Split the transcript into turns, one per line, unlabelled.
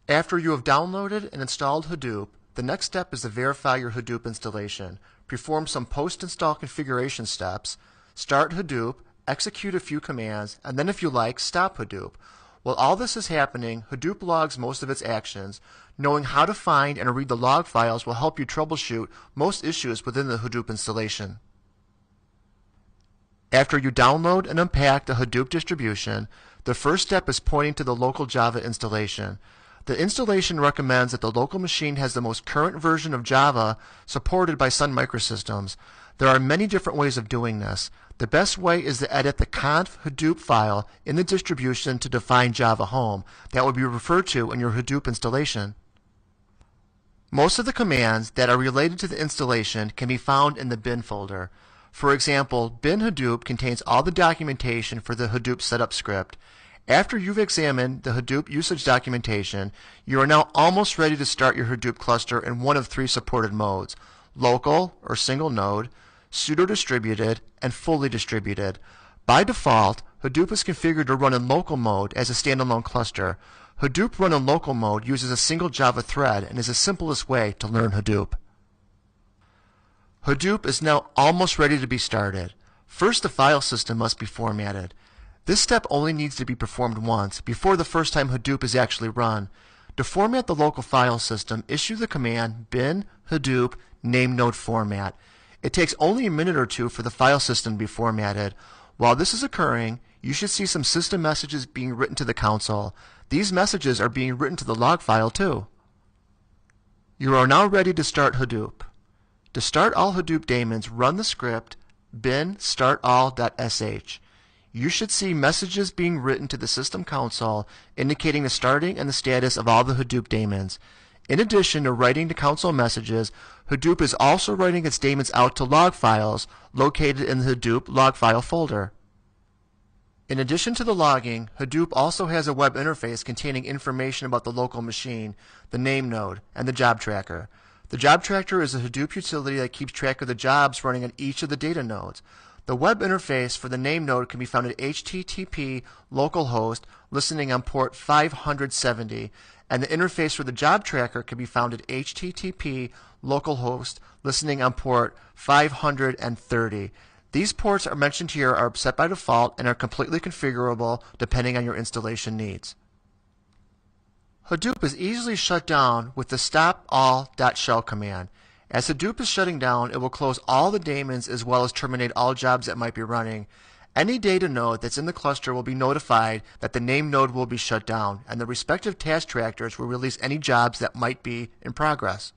After you have downloaded and installed Hadoop, the next step is to verify your Hadoop installation. Perform some post-install configuration steps, start Hadoop, execute a few commands, and then if you like, stop Hadoop. While all this is happening, Hadoop logs most of its actions. Knowing how to find and read the log files will help you troubleshoot most issues within the Hadoop installation. After you download and unpack the Hadoop distribution, the first step is pointing to the local Java installation. The installation recommends that the local machine has the most current version of Java supported by Sun Microsystems. There are many different ways of doing this. The best way is to edit the conf Hadoop file in the distribution to define Java Home. That will be referred to in your Hadoop installation. Most of the commands that are related to the installation can be found in the bin folder. For example, bin Hadoop contains all the documentation for the Hadoop setup script. After you've examined the Hadoop usage documentation, you are now almost ready to start your Hadoop cluster in one of three supported modes: local or single node, pseudo-distributed, and fully distributed. By default, Hadoop is configured to run in local mode as a standalone cluster. Hadoop run in local mode uses a single Java thread and is the simplest way to learn Hadoop. Hadoop is now almost ready to be started. First, the file system must be formatted. This step only needs to be performed once before the first time Hadoop is actually run. To format the local file system, issue the command bin hadoop name node format. It takes only a minute or two for the file system to be formatted. While this is occurring, you should see some system messages being written to the console. These messages are being written to the log file too. You are now ready to start Hadoop. To start all Hadoop daemons, run the script bin startall.sh. You should see messages being written to the system console indicating the starting and the status of all the Hadoop daemons. In addition to writing the console messages, Hadoop is also writing its daemons out to log files located in the Hadoop log file folder. In addition to the logging, Hadoop also has a web interface containing information about the local machine, the name node, and the job tracker. The job tracker is a Hadoop utility that keeps track of the jobs running on each of the data nodes. The web interface for the name node can be found at HTTP localhost listening on port 570, and the interface for the job tracker can be found at HTTP localhost listening on port 530. These ports are mentioned here are set by default and are completely configurable depending on your installation needs. Hadoop is easily shut down with the stop-all.shell command. As Hadoop is shutting down, it will close all the daemons as well as terminate all jobs that might be running. Any data node that's in the cluster will be notified that the name node will be shut down, and the respective task tracers will release any jobs that might be in progress.